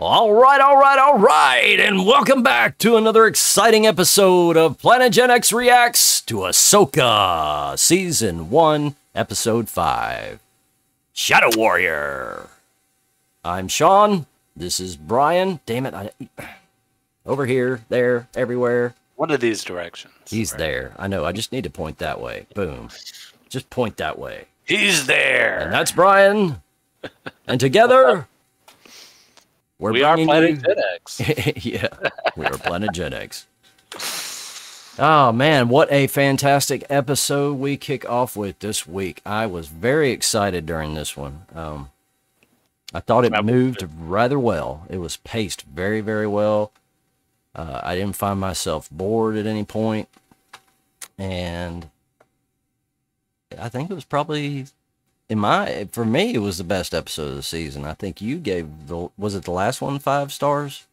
All right, and welcome back to another exciting episode of PlanetGenX Reacts to Ahsoka, Season 1, Episode 5, Shadow Warrior. I'm Sean, this is Brian. Damn it, over here, there, everywhere. One of these directions. He's there. I know, I just need to point that way. Boom. Just point that way. He's there. And that's Brian. And together... We are PlanetGenX. Yeah, we are PlanetGenX. Oh, man, what a fantastic episode we kick off with this week. I was very excited during this one. I thought it moved rather well. It was paced very, very well. I didn't find myself bored at any point. And I think it was probably... for me, it was the best episode of the season. I think you gave was it the last one 5 stars?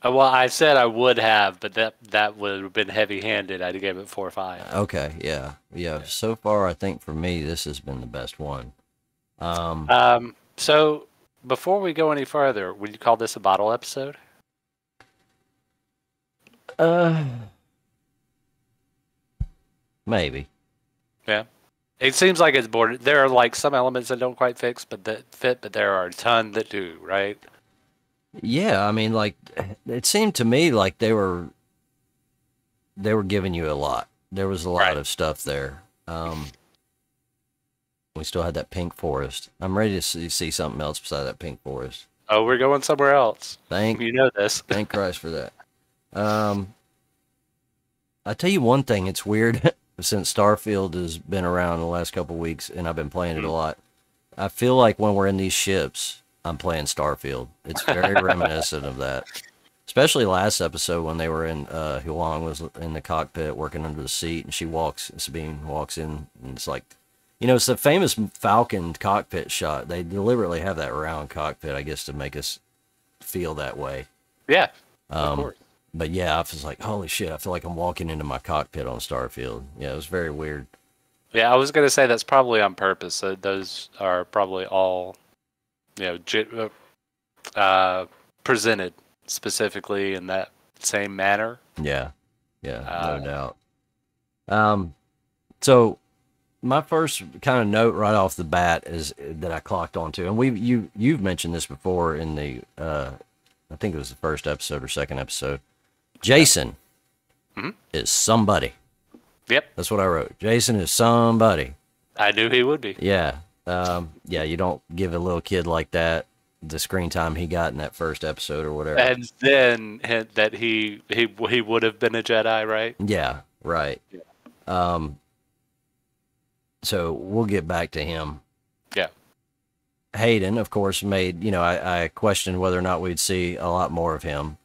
Well, I said I would have, but that would have been heavy-handed. I gave it 4 or 5. Okay, yeah. So far, I think for me, this has been the best one. So before we go any further, would you call this a bottle episode? Maybe. Yeah. It seems like it's bordered. There are like some elements that don't quite fit, but there are a ton that do, right? Yeah, I mean, like it seemed to me like they were giving you a lot. There was a lot of stuff there. We still had that pink forest. I'm ready to see something else beside that pink forest. Oh, we're going somewhere else. You know this. Thank Christ for that. I tell you one thing, it's weird. Since Starfield has been around the last couple weeks and I've been playing it a lot, I feel like when we're in these ships, I'm playing Starfield. It's very reminiscent of that. Especially last episode when they were in, Huang was in the cockpit working under the seat and Sabine walks in and it's like, you know, it's the famous Falcon cockpit shot. They deliberately have that round cockpit, I guess, to make us feel that way. Yeah, of course. But yeah, I was like, holy shit, I feel like I'm walking into my cockpit on Starfield. Yeah, it was very weird. Yeah, I was going to say that's probably on purpose. So those are probably all, you know, presented specifically in that same manner. Yeah, no doubt. So my first kind of note right off the bat is that I clocked onto, and you've mentioned this before in the, I think it was the first episode or second episode. Jason is somebody. Yep. That's what I wrote. Jason is somebody. I knew he would be. Yeah. Yeah, you don't give a little kid like that the screen time he got in that first episode or whatever. And then that he would have been a Jedi, right? Yeah, right. Yeah. So we'll get back to him. Yeah. Hayden, of course, made, you know, I questioned whether or not we'd see a lot more of him.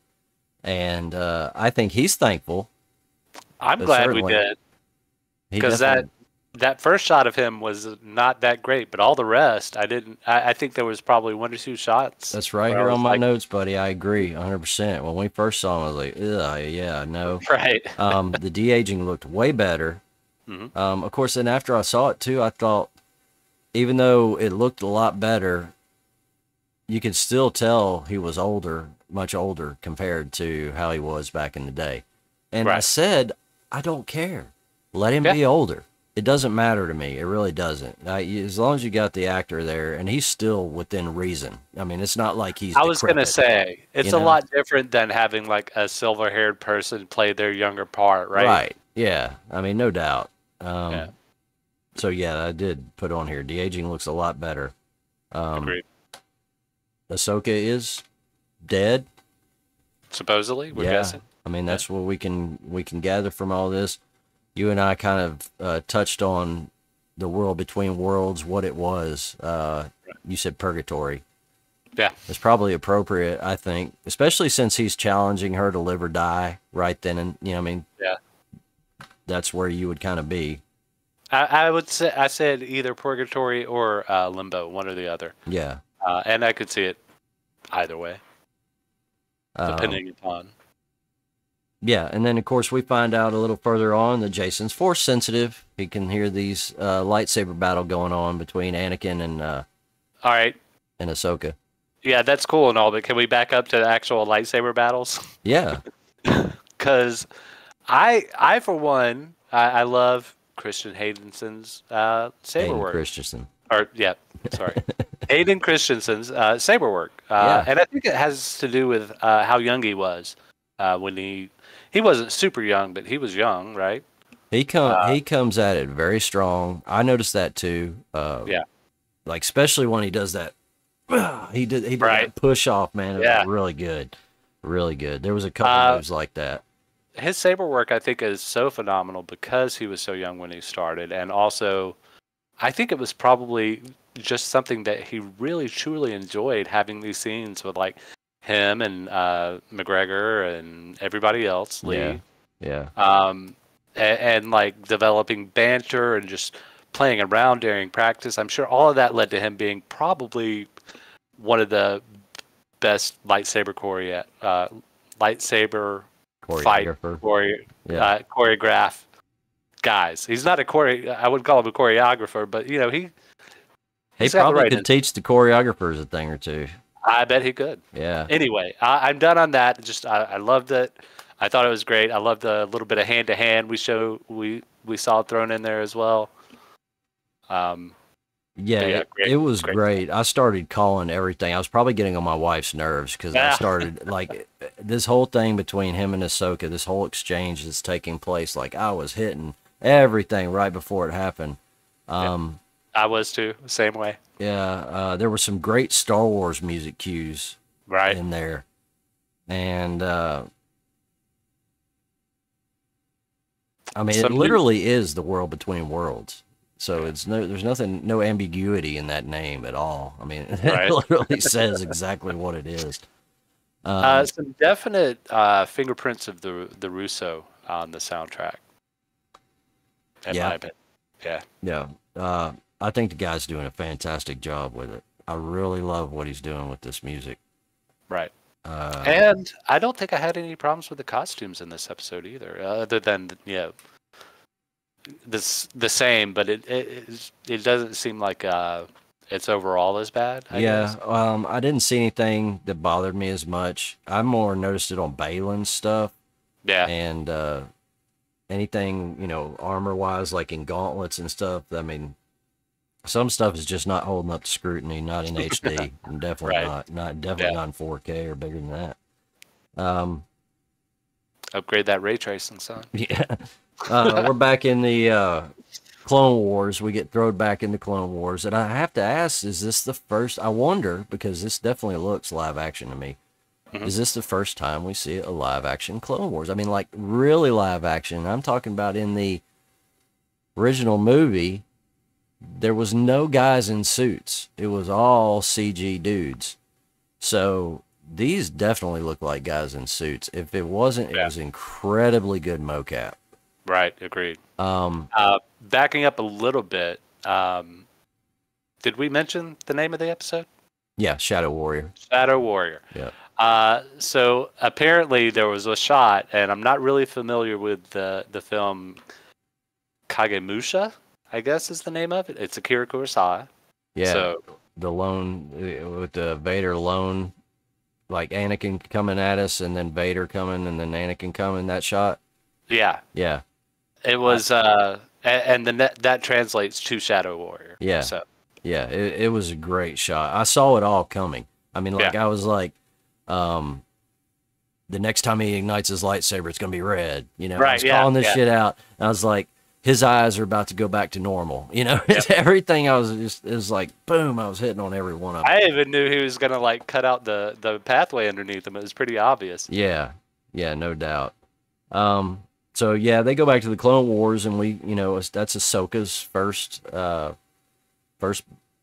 And I think he's thankful. I'm glad we did. Because that first shot of him was not that great, but all the rest, I think there was probably 1 or 2 shots. That's right here on my notes, buddy. I agree 100%. When we first saw him, I was like, ugh, yeah, no. Right. The de-aging looked way better. Of course, then after I saw it, too, I thought, even though it looked a lot better, you could still tell he was older, much older, compared to how he was back in the day. And I said, I don't care. Let him be older. It doesn't matter to me. It really doesn't. As long as you got the actor there, and he's still within reason. I mean, it's not like he's I was going to say, it's a lot different than having like a silver-haired person play their younger part, right? Right. Yeah. I mean, no doubt. So, yeah, I did put on here. De-aging looks a lot better. Agreed. Ahsoka is dead. Supposedly, we're guessing. I mean, that's what we can gather from all this. You and I kind of touched on the world between worlds, what it was. You said purgatory. Yeah. It's probably appropriate, I think, especially since he's challenging her to live or die right then. And, you know, I mean, that's where you would kind of be. I would say, I said either purgatory or limbo, one or the other. Yeah. And I could see it either way, depending upon. Yeah, and then, of course, we find out a little further on that Jason's force sensitive. He can hear these lightsaber battle going on between Anakin and All right. and Ahsoka. Yeah, that's cool and all, but can we back up to the actual lightsaber battles? Yeah. Because I for one, I love Christian Haydenson's saber Hayden work. Christensen. Or yeah, sorry, Hayden Christensen's saber work. Yeah. And I think it has to do with how young he was when he wasn't super young, but he was young, right? He comes at it very strong. I noticed that too. Yeah, Like especially when he does that. He did right. that push off, man. It Yeah. was really good, really good. There was a couple moves like that. His saber work, I think, is so phenomenal because he was so young when he started, and also, I think it was probably just something that he really truly enjoyed having these scenes with like him and McGregor and everybody else, Yeah, Lee, yeah. and like developing banter and just playing around during practice. I'm sure all of that led to him being probably one of the best lightsaber fight Choreographer. Yeah. choreograph guys. He's not I wouldn't call him a choreographer, but you know He he's got the probably right. could teach the choreographers a thing or two. I bet he could. Yeah. Anyway, I'm done on that. Just I loved it. I thought it was great. I loved the little bit of hand to hand we saw thrown in there as well. Yeah, great, it was great. great. I started calling everything. I was probably getting on my wife's nerves because I started like this whole thing between him and Ahsoka, this whole exchange that's taking place. Like I was hitting everything right before it happened. I was too, same way. Yeah, there were some great Star Wars music cues Right. in there, and I mean, it literally is the world between worlds. So there's no ambiguity in that name at all. I mean, it literally says exactly what it is. Some definite fingerprints of the Russo on the soundtrack. In my opinion. Yeah. Yeah. I think the guy's doing a fantastic job with it. I really love what he's doing with this music. Right. And I don't think I had any problems with the costumes in this episode either, other than the same, but it doesn't seem like it's overall as bad. I guess. I didn't see anything that bothered me as much. I more noticed it on Balin's stuff. Yeah. And anything, armor wise, like in gauntlets and stuff. I mean, some stuff is just not holding up to scrutiny, not in HD, and definitely not in 4K or bigger than that. Upgrade that ray tracing, son. Yeah. We're back in the Clone Wars. We get thrown back into Clone Wars. And I have to ask, is this the first? I wonder, because this definitely looks live action to me. Mm-hmm. Is this the first time we see a live action Clone Wars? I mean, like really live action. I'm talking about in the original movie, there was no guys in suits. It was all CG dudes. So these definitely look like guys in suits. If it wasn't, it was incredibly good mocap. Right, agreed. Backing up a little bit, did we mention the name of the episode? Yeah, Shadow Warrior. Shadow Warrior. Yeah. So apparently there was a shot, and I'm not really familiar with the film Kagemusha, I guess is the name of it. It's Akira Kurosawa. Yeah. So the lone with the Vader lone, like Anakin coming at us, and then Vader coming, and then Anakin coming. That shot. Yeah. Yeah. It was, and then that translates to Shadow Warrior. Yeah. So. Yeah, it was a great shot. I saw it all coming. I mean, like I was like, the next time he ignites his lightsaber, it's gonna be red. I was calling this shit out. And I was like, his eyes are about to go back to normal. Everything I was just, it was like, boom, I was hitting on every one of them. I even knew he was going to like cut out the pathway underneath him. It was pretty obvious. Yeah. Yeah, no doubt. So yeah, they go back to the Clone Wars, and that's Ahsoka's first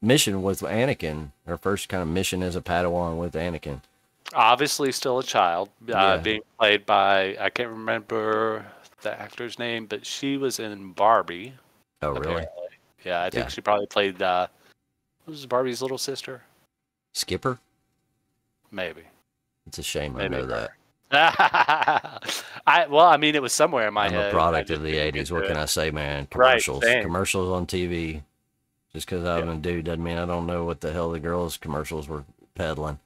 mission with Anakin, her first kind of mission as a Padawan with Anakin. Obviously still a child, being played by, I can't remember the actor's name, but she was in Barbie. Oh, really? Apparently. Yeah, I think she probably played, what was Barbie's little sister? Skipper? Maybe. It's a shame I know that. I mean, it was somewhere in my head. I'm a product of the 80s. What can I say, man? Commercials. Right, commercials on TV. Just because I'm a dude doesn't mean I don't know what the hell the girls' commercials were peddling.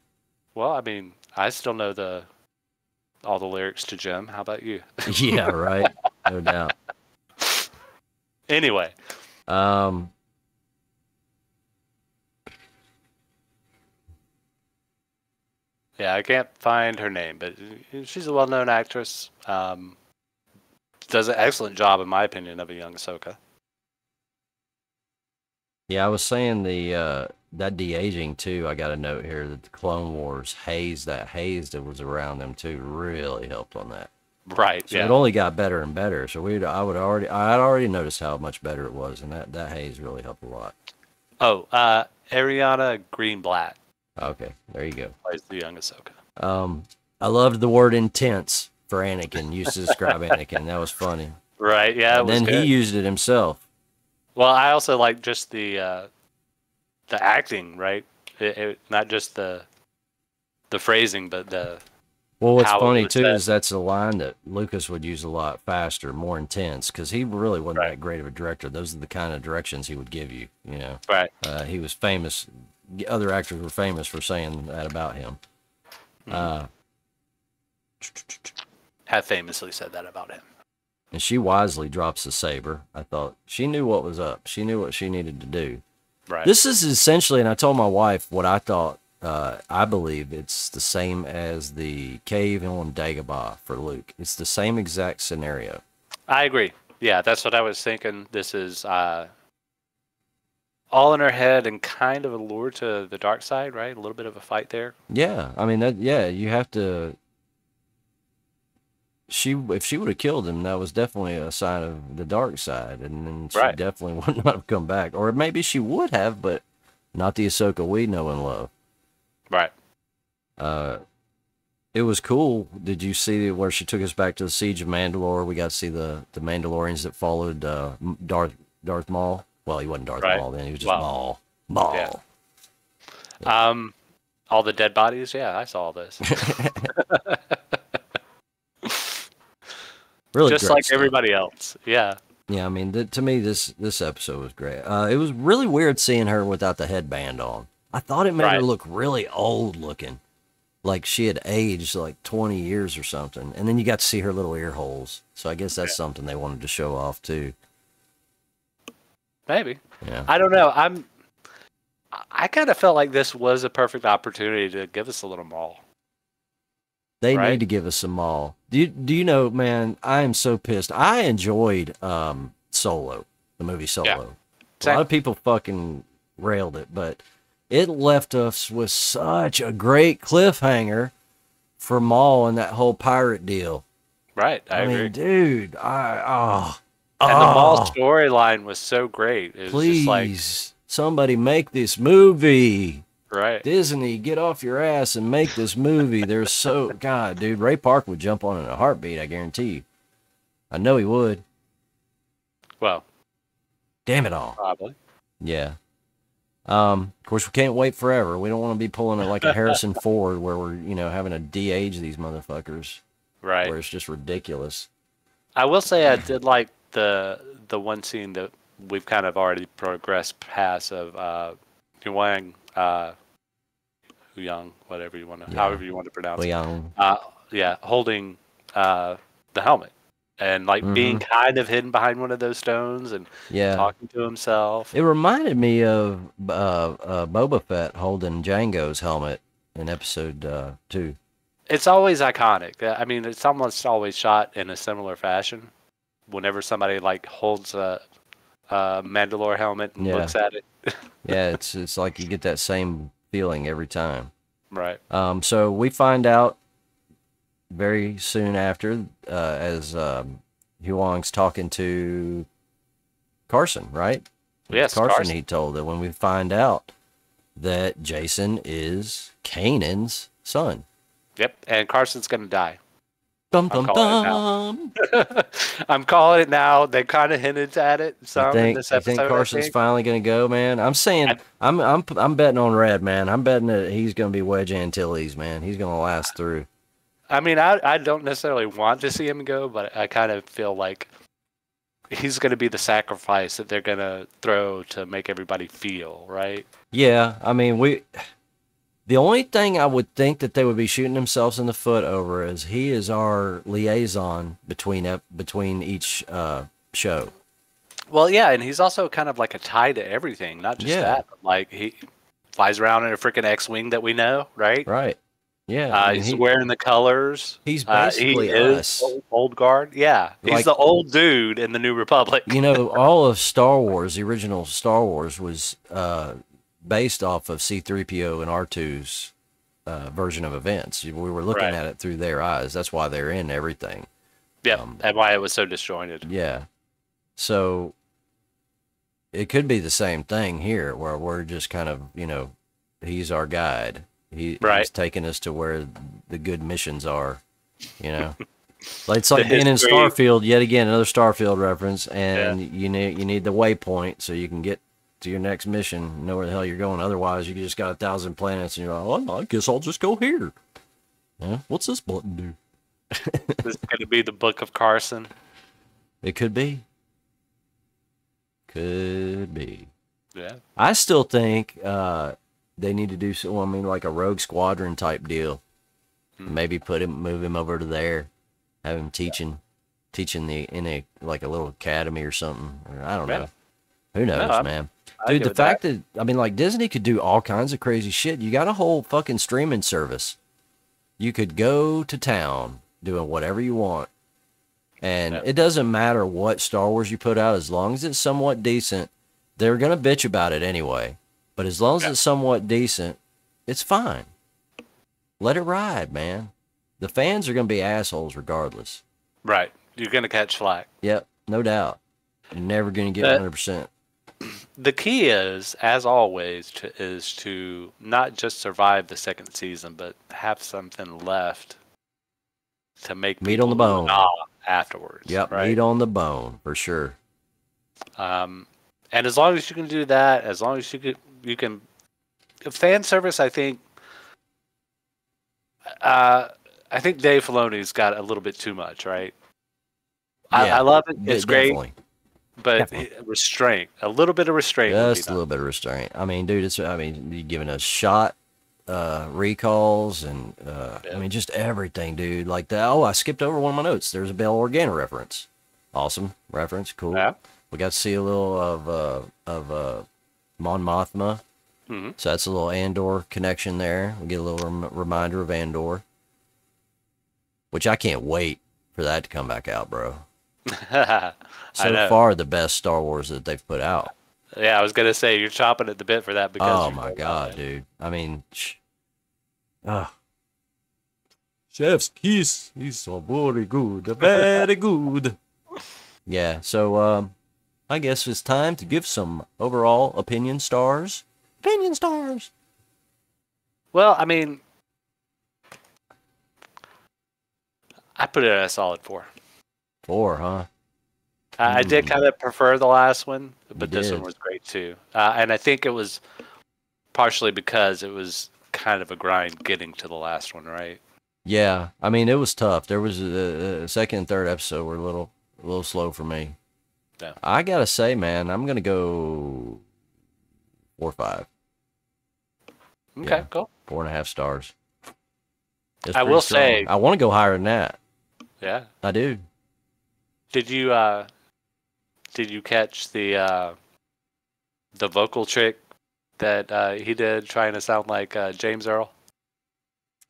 Well, I mean, I still know all the lyrics to Jim. How about you? Yeah, right. No doubt. Anyway, Um, yeah, I can't find her name, but she's a well-known actress. Does an excellent job, in my opinion, of a young Ahsoka. yeah, I was saying that de-aging too. I got a note here that the Clone Wars that haze that was around them too really helped on that. Right. So Yeah. it only got better and better. So I'd already noticed how much better it was, and that haze really helped a lot. Oh, Ariana Greenblatt Okay, there you go. plays the young Ahsoka. I loved the word intense for Anakin, used to describe Anakin. That was funny. Right. Yeah, it And was then he good. used it himself. Well, I also like just the acting, right? Not just the phrasing, but the Well, what's how it funny was too said. is that's a line that Lucas would use a lot faster, more intense, because he really wasn't Right. that great of a director. Those are the kind of directions he would give you. You know, Right. he was famous. Other actors were famous for saying that about him. Have famously said that about him. And she wisely drops the saber. I thought she knew what was up. She knew what she needed to do. Right. This is essentially, and I told my wife what I thought. I believe it's the same as the cave on Dagobah for Luke. It's the same exact scenario. I agree. Yeah, that's what I was thinking. This is all in her head and kind of a lure to the dark side, right? A little bit of a fight there. Yeah, I mean that. Yeah, you have to. If she would have killed him, that was definitely a sign of the dark side, and then she Right. definitely would not have come back. Or maybe she would have, but not the Ahsoka we know and love. Right. It was cool. Did you see where she took us back to the Siege of Mandalore? We got to see the Mandalorians that followed Darth Maul. Well, he wasn't Darth Right. Maul then; he was just Well, Maul. yeah. All the dead bodies. Yeah, I saw this. Really, Just great like stuff. everybody else. Yeah. Yeah, I mean, to me, this episode was great. It was really weird seeing her without the headband on. I thought it made her Right. look really old looking, like she had aged like 20 years or something. And then you got to see her little ear holes. So I guess that's something they wanted to show off too. Maybe. Yeah. I don't know. I kind of felt like this was a perfect opportunity to give us a little Maul. They Right? need to give us some Maul. Do you know, man, I am so pissed. I enjoyed Solo, the movie Solo. Yeah. A Same. lot of people fucking railed it, but it left us with such a great cliffhanger for Maul and that whole pirate deal. Right. I agree. mean, dude, And the Maul storyline was so great. It was just like, please, somebody make this movie. right. Disney, get off your ass and make this movie. There's God, dude, Ray Park would jump on it in a heartbeat, I guarantee you. I know he would. Well, Damn it all. probably. Yeah. Of course, we can't wait forever. We don't want to be pulling it like a Harrison Ford where we're, having to de-age these motherfuckers. Right. Where it's just ridiculous. I will say I did like the one scene that we've kind of already progressed past of Huang, Huyang, whatever you want to, however you want to pronounce it. Leon. Yeah, holding the helmet and like being kind of hidden behind one of those stones and Yeah. talking to himself. It reminded me of Boba Fett holding Django's helmet in episode 2. It's always iconic. I mean, it's almost always shot in a similar fashion. Whenever somebody like holds a Mandalore helmet and Yeah. looks at it, Yeah, it's like you get that same feeling every time. right? So we find out very soon after, as Huang's talking to Carson, right? Yes, Carson. Carson. He told that when we find out that Jason is Kanan's son. Yep, and Carson's gonna die. Dum I'm dum calling dum. I'm calling it now. They kind of hinted at it some in think, this you episode. think Carson's finally going to go, man? I'm saying I'm betting on Red, man. I'm betting that he's going to be Wedge Antilles, man. He's going to last through. I mean, I don't necessarily want to see him go, but I kind of feel like he's going to be the sacrifice that they're going to throw to make everybody feel, right? Yeah, I mean The only thing I would think that they would be shooting themselves in the foot over is he is our liaison between each show. Well, yeah, and he's also kind of like a tie to everything, not just that. But like he flies around in a freaking X-wing that we know, right? Right. Yeah. He's wearing the colors. He's basically he us. is old guard. Yeah, he's Like, the old dude in the New Republic. You know, all of Star Wars, the original Star Wars, was based off of C-3PO and R2's version of events. We were looking at it through their eyes. That's why they're in everything. Yeah, and why it was so disjointed. Yeah. So it could be the same thing here, where we're just kind of, you know, he's our guide. He's taking us to where the good missions are, you know. Like, it's like being in Starfield, yet again, another Starfield reference, and you need the waypoint so you can get to your next mission, know where the hell you're going. Otherwise, you just got 1,000 planets, and you're like, well, I guess I'll just go here. Yeah, what's this button do? This is going to be the Book of Carson. It could be. Could be. Yeah. I still think they need to do so. I mean, like a Rogue Squadron type deal. Maybe move him over to there, have him teaching in a like a little academy or something. Or I don't know. Who knows, man? Dude, the fact that I mean, like Disney could do all kinds of crazy shit. You got a whole fucking streaming service. You could go to town doing whatever you want. And it doesn't matter what Star Wars you put out, as long as it's somewhat decent. They're going to bitch about it anyway. But as long as it's somewhat decent, it's fine. Let it ride, man. The fans are going to be assholes regardless. Right. You're going to catch flack. Yep, no doubt. You're never going to get 100%. The key is, as always, to not just survive the second season, but have something left to make meat on the bone afterwards. Yep, right? Meat on the bone for sure. And as long as you can do that, as long as you can fan service, I think Dave Filoni's got a little bit too much, right? I love it. It's great. But restraint, a little bit of restraint. Just a little bit of restraint. I mean, dude, you're giving us shot recalls and I mean, just everything, dude. Like that. Oh, I skipped over one of my notes. There's a Bail Organa reference. Awesome reference. Cool. Yeah. We got to see a little of Mon Mothma. Mm-hmm. So that's a little Andor connection there. We get a little reminder of Andor, which I can't wait for that to come back out, bro. So far, the best Star Wars that they've put out. Yeah, I was gonna say you're chopping at the bit for that because. Oh my god, dude! I mean, chef's kiss is so very good, very good. Yeah, so I guess it's time to give some overall opinion stars. Opinion stars. Well, I mean, I put it at a solid 4. 4, huh? I did kind of prefer the last one, but this one was great too. And I think it was partially because it was kind of a grind getting to the last one, right? Yeah, I mean, it was tough. There was a second and third episode were a little slow for me. Yeah. I gotta say, man, I'm gonna go 4 or 5. Okay, cool. 4.5 stars. I will say, I want to go higher than that. Yeah, I do. Did you catch the vocal trick that he did trying to sound like James Earl?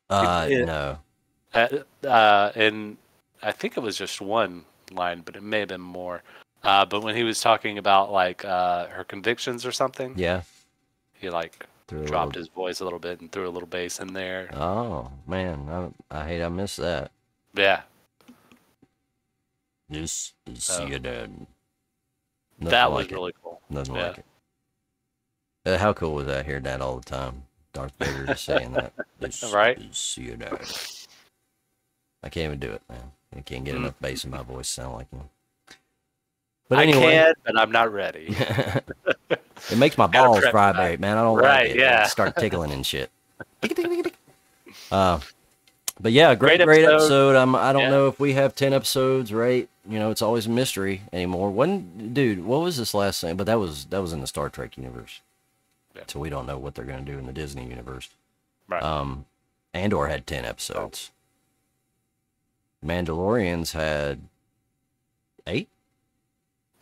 No. And I think it was just one line, but it may have been more. But when he was talking about like her convictions or something, he like dropped his voice a little bit and threw a little bass in there. Oh man, I hate I missed that. Yeah. This is CNN. That was really cool. Nothing like it. How cool was that? Hearing that all the time. Darth Vader just saying that. This right? is CNN. I can't even do it, man. I can't get enough bass in my voice to sound like him. But anyway, I can, but I'm not ready. It makes my balls vibrate, man. I don't like it. Yeah. Start tickling and shit. But yeah, great episode. I don't know if we have 10 episodes, right? You know, it's always a mystery anymore. Dude, what was this last thing? But that was in the Star Trek universe. Yeah. So we don't know what they're going to do in the Disney universe. Right. Andor had 10 episodes. Mandalorians had 8.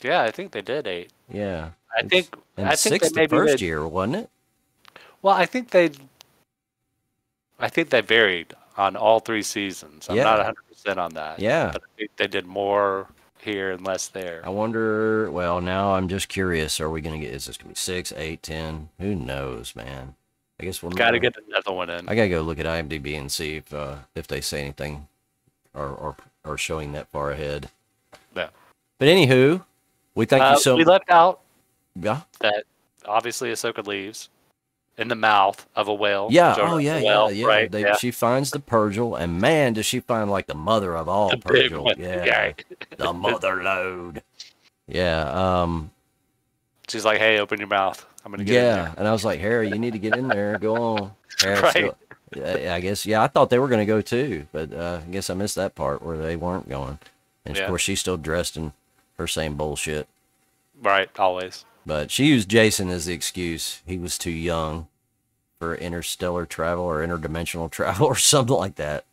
Yeah, I think they did 8. Yeah, I think and I think 6 they the maybe first did. year, wasn't it? Well, I think they varied on all 3 seasons. I'm not Yeah, 100% on that, yeah. but I think they did more here and less there. I wonder. Well, now I'm just curious. Are we gonna get? Is this gonna be 6, 8, 10? Who knows, man? I guess we'll Got to know. get another one in. I gotta go look at IMDb and see if they say anything or showing that far ahead. Yeah. But anywho, we thank you so. We left out Yeah. that obviously Ahsoka leaves in the mouth of a whale. Yeah. Jonah Oh yeah. the Yeah. whale, Yeah. right? Yeah. She finds the Purgil, and man, does she find like the mother of all The big Purgil. one. Yeah. The mother load. Yeah. She's like, "Hey, open your mouth. I'm gonna get in Yeah. there." And I was like, Harry, you need to get in there. Go on. Harry Right. still, yeah, I guess. Yeah. I thought they were gonna go too, but I guess I missed that part where they weren't going. And of Yeah. course, she's still dressed in her same bullshit. Right. Always. But she used Jason as the excuse. He was too young for interstellar travel or interdimensional travel or something like that.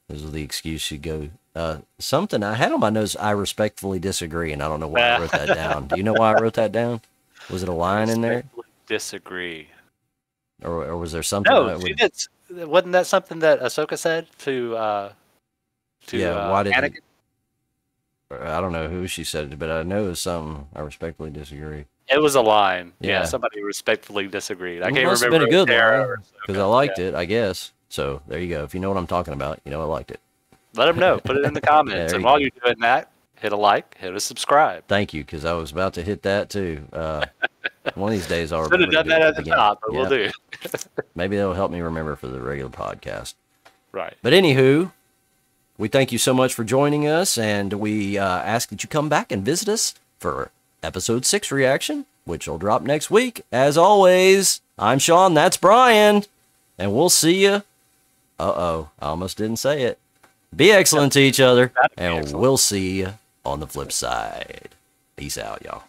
This was the excuse she'd go. Something I had on my notes, I respectfully disagree, and I don't know why I wrote that down. Do you know why I wrote that down? Was it a line in there? Respectfully disagree. Or was there something? No, that she would, did. Wasn't that something that Ahsoka said to yeah, why did Anakin? I don't know who she said it, but I know it was something. I respectfully disagree. It was a line. Yeah. Yeah, somebody respectfully disagreed. I It can't must have remember. been a good Sarah line or because I Ahsoka. liked Yeah. it, I guess. So there you go. If you know what I'm talking about, you know I liked it. Let them know. Put it in the comments. there And you while go. you're doing that, hit a like, hit a subscribe. Thank you, because I was about to hit that too. One of these days I'll Should have remember done to that do it at the again. top, but Yeah. we'll do. Maybe that'll help me remember for the regular podcast. Right. But anywho, we thank you so much for joining us, and we ask that you come back and visit us for episode 6 reaction, which will drop next week. As always, I'm Sean, that's Brian, and we'll see you. I almost didn't say it. Be excellent to each other, and excellent. we'll see you on the flip side. Peace out, y'all.